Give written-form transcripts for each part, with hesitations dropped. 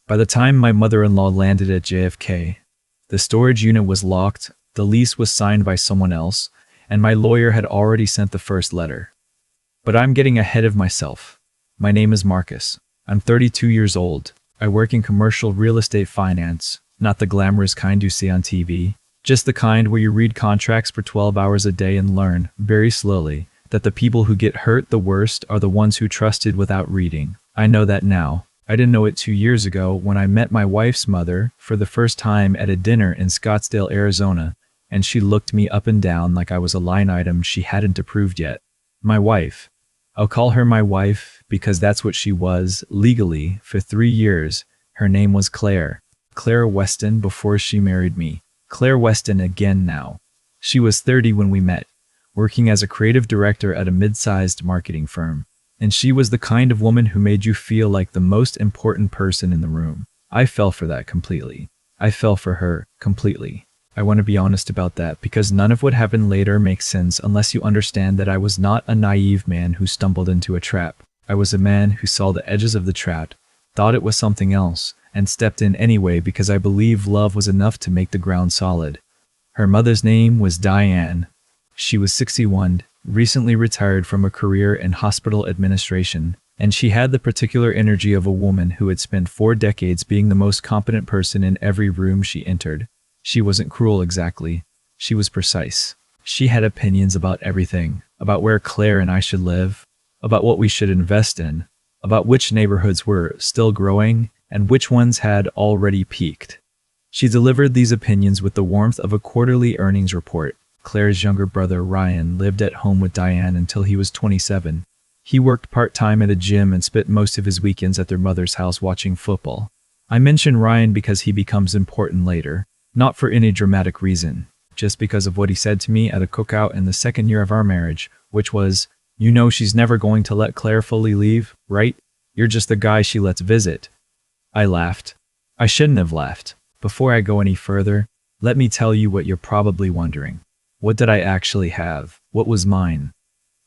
By the time my mother-in-law landed at JFK, the storage unit was locked, the lease was signed by someone else, and my lawyer had already sent the first letter. But I'm getting ahead of myself. My name is Marcus. I'm 32 years old. I work in commercial real estate finance, not the glamorous kind you see on TV, just the kind where you read contracts for 12 hours a day and learn, very slowly, that the people who get hurt the worst are the ones who trusted without reading. I know that now. I didn't know it 2 years ago when I met my wife's mother for the first time at a dinner in Scottsdale, Arizona, and she looked me up and down like I was a line item she hadn't approved yet. My wife. I'll call her my wife because that's what she was, legally, for 3 years. Her name was Claire. Claire Weston before she married me. Claire Weston again now. She was 30 when we met, working as a creative director at a mid-sized marketing firm. And she was the kind of woman who made you feel like the most important person in the room. I fell for that completely. I fell for her completely. I want to be honest about that because none of what happened later makes sense unless you understand that I was not a naive man who stumbled into a trap. I was a man who saw the edges of the trap, thought it was something else, and stepped in anyway because I believed love was enough to make the ground solid. Her mother's name was Diane. She was 61, recently retired from a career in hospital administration, and she had the particular energy of a woman who had spent 4 decades being the most competent person in every room she entered. She wasn't cruel exactly. She was precise. She had opinions about everything, about where Claire and I should live, about what we should invest in, about which neighborhoods were still growing and which ones had already peaked. She delivered these opinions with the warmth of a quarterly earnings report. Claire's younger brother, Ryan, lived at home with Diane until he was 27. He worked part-time at a gym and spent most of his weekends at their mother's house watching football. I mention Ryan because he becomes important later, not for any dramatic reason, just because of what he said to me at a cookout in the second year of our marriage, which was, "You know she's never going to let Claire fully leave, right? You're just the guy she lets visit." I laughed. I shouldn't have laughed. Before I go any further, let me tell you what you're probably wondering. What did I actually have? What was mine?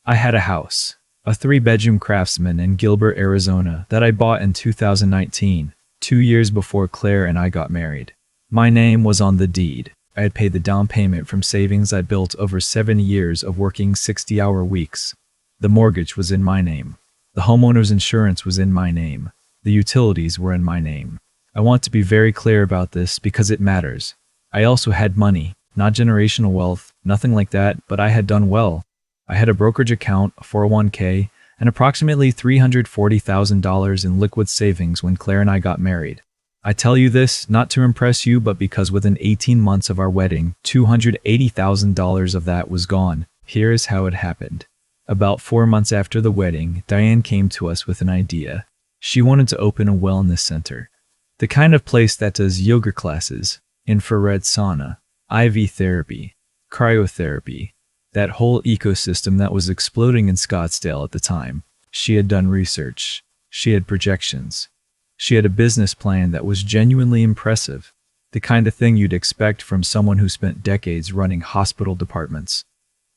I had a house, a 3-bedroom Craftsman in Gilbert, Arizona, that I bought in 2019, 2 years before Claire and I got married. My name was on the deed. I had paid the down payment from savings I'd built over 7 years of working 60-hour weeks. The mortgage was in my name. The homeowner's insurance was in my name. The utilities were in my name. I want to be very clear about this because it matters. I also had money. Not generational wealth, nothing like that, but I had done well. I had a brokerage account, a 401k, and approximately $340,000 in liquid savings when Claire and I got married. I tell you this not to impress you, but because within 18 months of our wedding, $280,000 of that was gone. Here is how it happened. About 4 months after the wedding, Diane came to us with an idea. She wanted to open a wellness center. The kind of place that does yoga classes, infrared sauna, IV therapy, cryotherapy, that whole ecosystem that was exploding in Scottsdale at the time. She had done research. She had projections. She had a business plan that was genuinely impressive, the kind of thing you'd expect from someone who spent decades running hospital departments.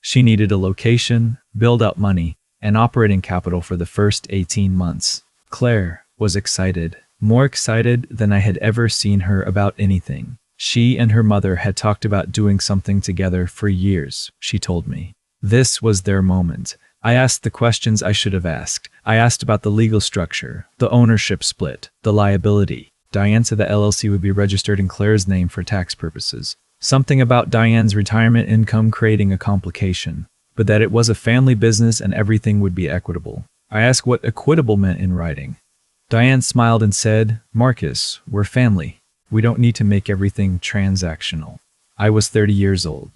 She needed a location, build-out money, and operating capital for the first 18 months. Claire was excited, more excited than I had ever seen her about anything. She and her mother had talked about doing something together for years, she told me. This was their moment. I asked the questions I should have asked. I asked about the legal structure, the ownership split, the liability. Diane said the LLC would be registered in Claire's name for tax purposes. Something about Diane's retirement income creating a complication, but that it was a family business and everything would be equitable. I asked what equitable meant in writing. Diane smiled and said, "Marcus, we're family. We don't need to make everything transactional." I was 30 years old.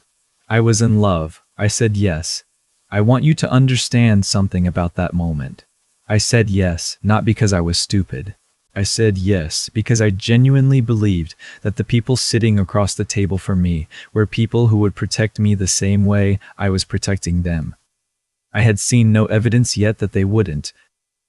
I was in love. I said yes. I want you to understand something about that moment. I said yes, not because I was stupid. I said yes because I genuinely believed that the people sitting across the table from me were people who would protect me the same way I was protecting them. I had seen no evidence yet that they wouldn't.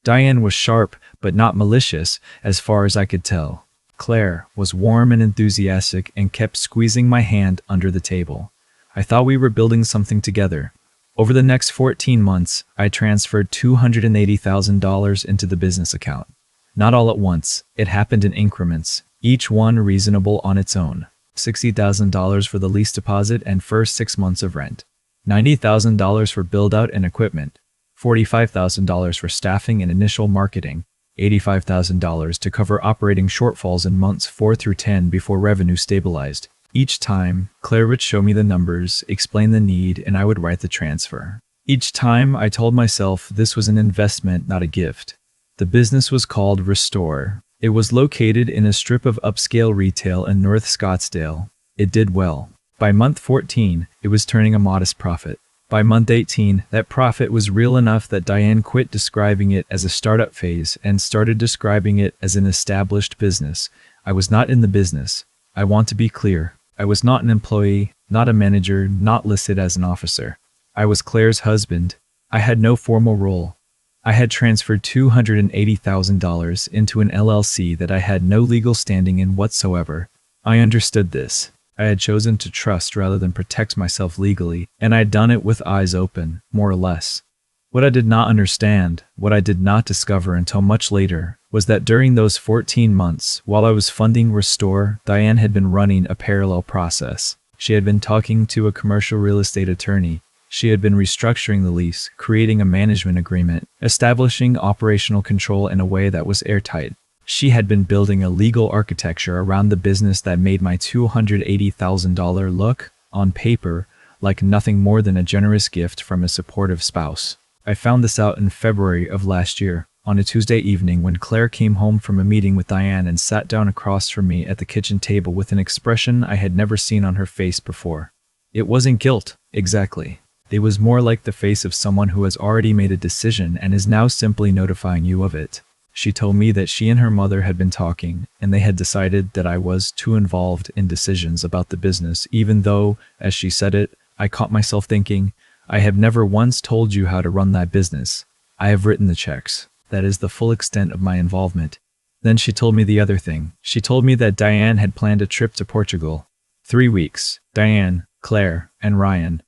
Diane was sharp, but not malicious, as far as I could tell. Claire was warm and enthusiastic and kept squeezing my hand under the table. I thought we were building something together. Over the next 14 months, I transferred $280,000 into the business account. Not all at once, it happened in increments, each one reasonable on its own. $60,000 for the lease deposit and first 6 months of rent. $90,000 for build-out and equipment. $45,000 for staffing and initial marketing. $85,000 to cover operating shortfalls in months 4 through 10 before revenue stabilized. Each time, Claire would show me the numbers, explain the need, and I would write the transfer. Each time, I told myself this was an investment, not a gift. The business was called Restore. It was located in a strip of upscale retail in North Scottsdale. It did well. By month 14, it was turning a modest profit. By month 18, that profit was real enough that Diane quit describing it as a startup phase and started describing it as an established business. I was not in the business. I want to be clear. I was not an employee, not a manager, not listed as an officer. I was Claire's husband. I had no formal role. I had transferred $280,000 into an LLC that I had no legal standing in whatsoever. I understood this. I had chosen to trust rather than protect myself legally, and I had done it with eyes open, more or less. What I did not understand, what I did not discover until much later, was that during those 14 months, while I was funding Restore, Diane had been running a parallel process. She had been talking to a commercial real estate attorney. She had been restructuring the lease, creating a management agreement, establishing operational control in a way that was airtight. She had been building a legal architecture around the business that made my $280,000 look, on paper, like nothing more than a generous gift from a supportive spouse. I found this out in February of last year, on a Tuesday evening when Claire came home from a meeting with Diane and sat down across from me at the kitchen table with an expression I had never seen on her face before. It wasn't guilt, exactly. It was more like the face of someone who has already made a decision and is now simply notifying you of it. She told me that she and her mother had been talking, and they had decided that I was too involved in decisions about the business, even though, as she said it, I caught myself thinking, I have never once told you how to run that business. I have written the checks. That is the full extent of my involvement. Then she told me the other thing. She told me that Diane had planned a trip to Portugal. 3 weeks. Diane, Claire, and Ryan.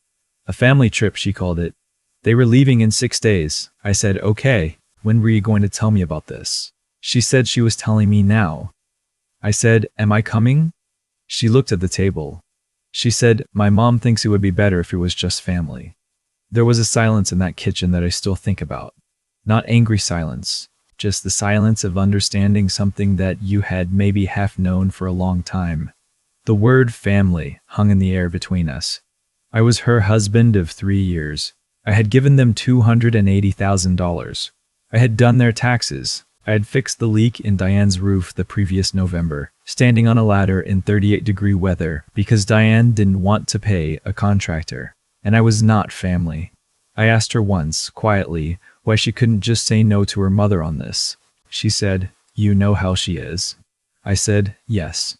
A family trip, she called it. They were leaving in 6 days. I said, okay, when were you going to tell me about this? She said she was telling me now. I said, am I coming? She looked at the table. She said, my mom thinks it would be better if it was just family. There was a silence in that kitchen that I still think about. Not angry silence, just the silence of understanding something that you had maybe half known for a long time. The word family hung in the air between us. I was her husband of 3 years. I had given them $280,000. I had done their taxes. I had fixed the leak in Diane's roof the previous November, standing on a ladder in 38-degree weather because Diane didn't want to pay a contractor. And I was not family. I asked her once, quietly, why she couldn't just say no to her mother on this. She said, you know how she is. I said, yes,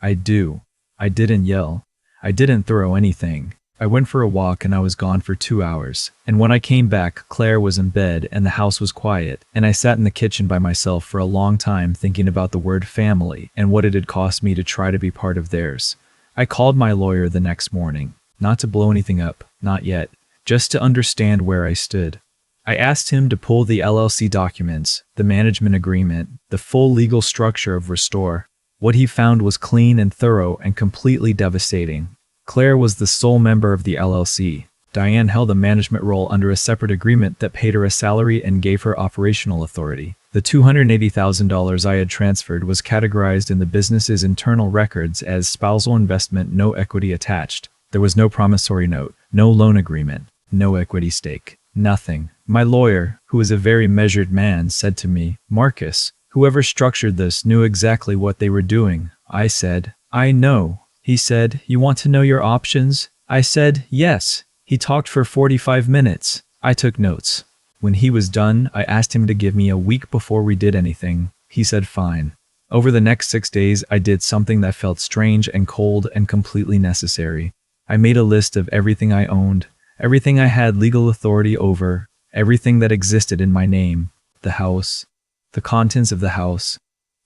I do. I didn't yell. I didn't throw anything. I went for a walk and I was gone for 2 hours. And when I came back, Claire was in bed and the house was quiet. And I sat in the kitchen by myself for a long time thinking about the word family and what it had cost me to try to be part of theirs. I called my lawyer the next morning, not to blow anything up, not yet, just to understand where I stood. I asked him to pull the LLC documents, the management agreement, the full legal structure of Restore. What he found was clean and thorough and completely devastating. Claire was the sole member of the LLC. Diane held a management role under a separate agreement that paid her a salary and gave her operational authority. The $280,000 I had transferred was categorized in the business's internal records as spousal investment, no equity attached. There was no promissory note, no loan agreement, no equity stake, nothing. My lawyer, who was a very measured man, said to me, Marcus, whoever structured this knew exactly what they were doing. I said, I know. He said, you want to know your options? I said, yes. He talked for 45 minutes. I took notes. When he was done, I asked him to give me a week before we did anything. He said fine. Over the next 6 days, I did something that felt strange and cold and completely necessary. I made a list of everything I owned, everything I had legal authority over, everything that existed in my name, the house, the contents of the house.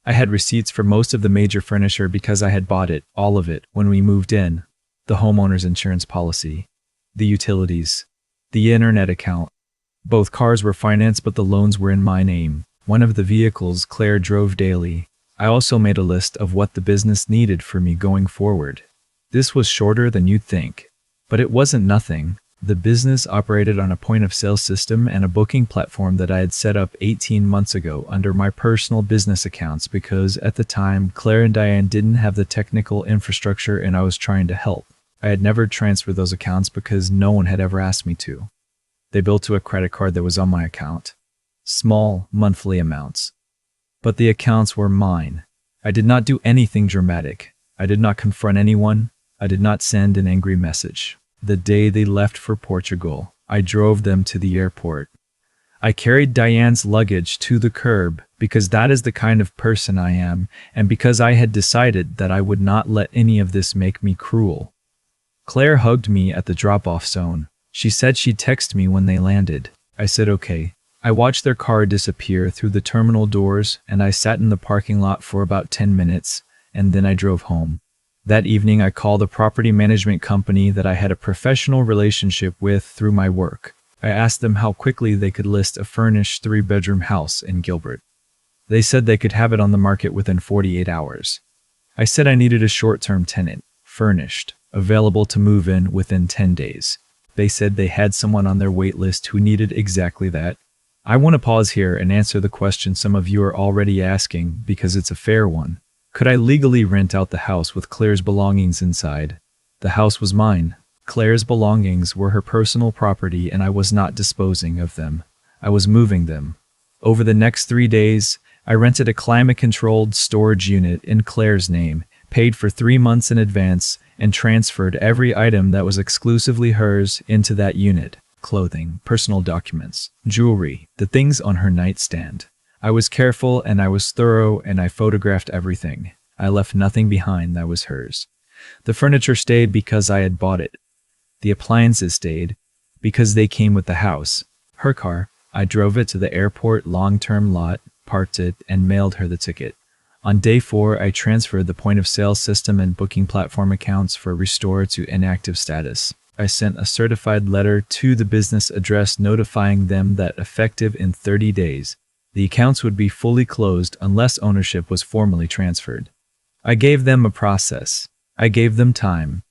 I had receipts for most of the major furniture because I had bought it, all of it, when we moved in. The homeowner's insurance policy, the utilities, the internet account. Both cars were financed, but the loans were in my name. one of the vehicles Claire drove daily. I also made a list of what the business needed for me going forward. This was shorter than you'd think. But it wasn't nothing. The business operated on a point-of-sale system and a booking platform that I had set up 18 months ago under my personal business accounts because, at the time, Claire and Diane didn't have the technical infrastructure and I was trying to help. I had never transferred those accounts because no one had ever asked me to. They billed to a credit card that was on my account. Small, monthly amounts. But the accounts were mine. I did not do anything dramatic. I did not confront anyone. I did not send an angry message. The day they left for Portugal, I drove them to the airport. I carried Diane's luggage to the curb because that is the kind of person I am, and because I had decided that I would not let any of this make me cruel. Claire hugged me at the drop-off zone. She said she'd text me when they landed. I said okay. I watched their car disappear through the terminal doors, and I sat in the parking lot for about 10 minutes, and then I drove home. That evening, I called a property management company that I had a professional relationship with through my work. I asked them how quickly they could list a furnished 3-bedroom house in Gilbert. They said they could have it on the market within 48 hours. I said I needed a short-term tenant, furnished, available to move in within 10 days. They said they had someone on their wait list who needed exactly that. I want to pause here and answer the question some of you are already asking because it's a fair one. Could I legally rent out the house with Claire's belongings inside? The house was mine. Claire's belongings were her personal property and I was not disposing of them. I was moving them. Over the next 3 days, I rented a climate-controlled storage unit in Claire's name, paid for 3 months in advance, and transferred every item that was exclusively hers into that unit. Clothing, personal documents, jewelry, the things on her nightstand. I was careful and I was thorough and I photographed everything. I left nothing behind that was hers. The furniture stayed because I had bought it. The appliances stayed because they came with the house. Her car, I drove it to the airport long-term lot, parked it, and mailed her the ticket. On day 4, I transferred the point-of-sale system and booking platform accounts for restore to inactive status. I sent a certified letter to the business address notifying them that effective in 30 days, the accounts would be fully closed unless ownership was formally transferred. I gave them a process. I gave them time.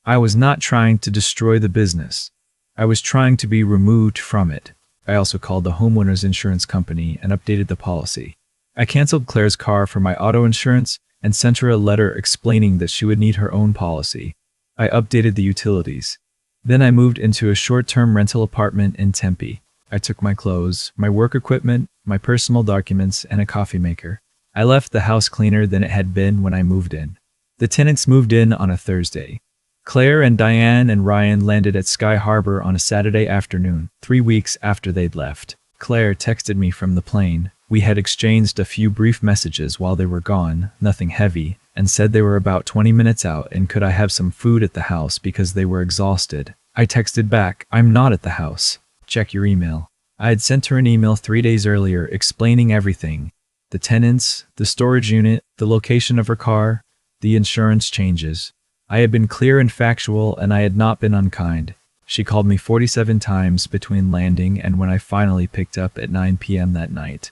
I was not trying to destroy the business. I was trying to be removed from it. I also called the homeowner's insurance company and updated the policy. I canceled Claire's car for my auto insurance and sent her a letter explaining that she would need her own policy. I updated the utilities. Then I moved into a short-term rental apartment in Tempe. I took my clothes, my work equipment, my personal documents, and a coffee maker. I left the house cleaner than it had been when I moved in. The tenants moved in on a Thursday. Claire and Diane and Ryan landed at Sky Harbor on a Saturday afternoon, 3 weeks after they'd left. Claire texted me from the plane. We had exchanged a few brief messages while they were gone, nothing heavy, and said they were about 20 minutes out and could I have some food at the house because they were exhausted. I texted back, "I'm not at the house. Check your email." I had sent her an email 3 days earlier explaining everything. The tenants, the storage unit, the location of her car, the insurance changes. I had been clear and factual and I had not been unkind. She called me 47 times between landing and when I finally picked up at 9 p.m. that night.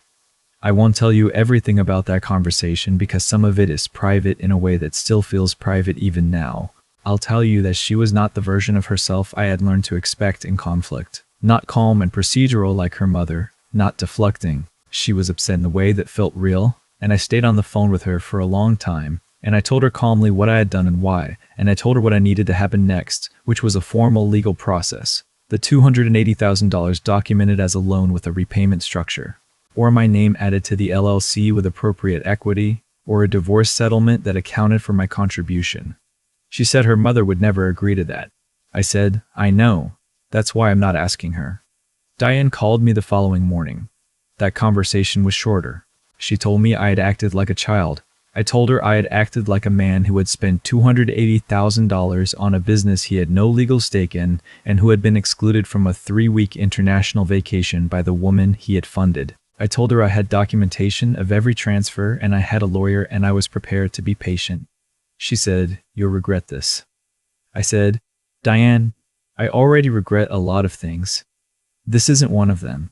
I won't tell you everything about that conversation because some of it is private in a way that still feels private even now. I'll tell you that she was not the version of herself I had learned to expect in conflict. Not calm and procedural like her mother, not deflecting. She was upset in a way that felt real, and I stayed on the phone with her for a long time, and I told her calmly what I had done and why, and I told her what I needed to happen next, which was a formal legal process. The $280,000 documented as a loan with a repayment structure, or my name added to the LLC with appropriate equity, or a divorce settlement that accounted for my contribution. She said her mother would never agree to that. I said, "I know. That's why I'm not asking her." Diane called me the following morning. That conversation was shorter. She told me I had acted like a child. I told her I had acted like a man who had spent $280,000 on a business he had no legal stake in and who had been excluded from a 3-week international vacation by the woman he had funded. I told her I had documentation of every transfer and I had a lawyer and I was prepared to be patient. She said, "You'll regret this." I said, "Diane, I already regret a lot of things. This isn't one of them."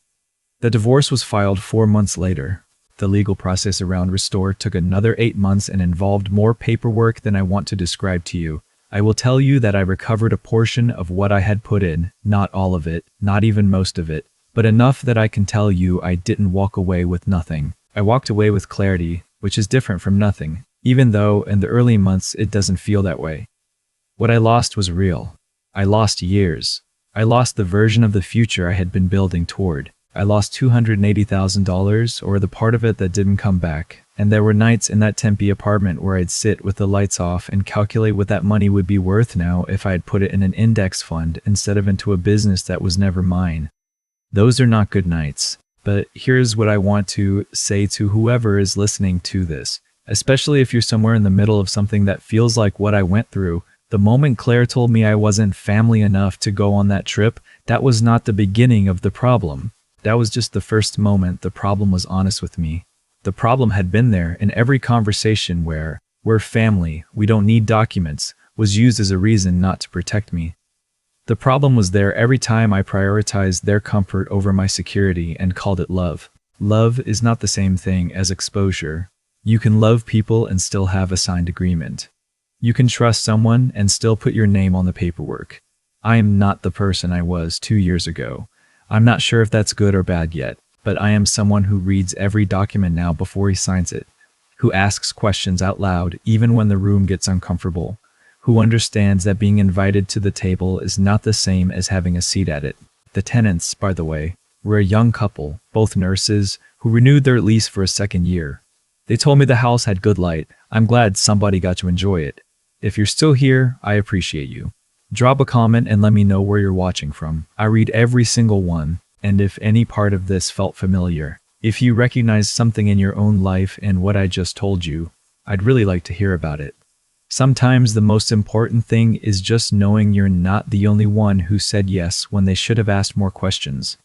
The divorce was filed 4 months later. The legal process around Restore took another 8 months and involved more paperwork than I want to describe to you. I will tell you that I recovered a portion of what I had put in, not all of it, not even most of it, but enough that I can tell you I didn't walk away with nothing. I walked away with clarity, which is different from nothing, even though in the early months it doesn't feel that way. What I lost was real. I lost years. I lost the version of the future I had been building toward. I lost $280,000, or the part of it that didn't come back. And there were nights in that Tempe apartment where I'd sit with the lights off and calculate what that money would be worth now if I had put it in an index fund instead of into a business that was never mine. Those are not good nights. But here's what I want to say to whoever is listening to this, especially if you're somewhere in the middle of something that feels like what I went through. The moment Claire told me I wasn't family enough to go on that trip, that was not the beginning of the problem. That was just the first moment the problem was honest with me. The problem had been there in every conversation where, "We're family, we don't need documents," was used as a reason not to protect me. The problem was there every time I prioritized their comfort over my security and called it love. Love is not the same thing as exposure. You can love people and still have a signed agreement. You can trust someone and still put your name on the paperwork. I am not the person I was 2 years ago. I'm not sure if that's good or bad yet, but I am someone who reads every document now before he signs it, who asks questions out loud even when the room gets uncomfortable, who understands that being invited to the table is not the same as having a seat at it. The tenants, by the way, were a young couple, both nurses, who renewed their lease for a second year. They told me the house had good light. I'm glad somebody got to enjoy it. If you're still here, I appreciate you. Drop a comment and let me know where you're watching from. I read every single one, and if any part of this felt familiar, if you recognize something in your own life and what I just told you, I'd really like to hear about it. Sometimes the most important thing is just knowing you're not the only one who said yes when they should have asked more questions.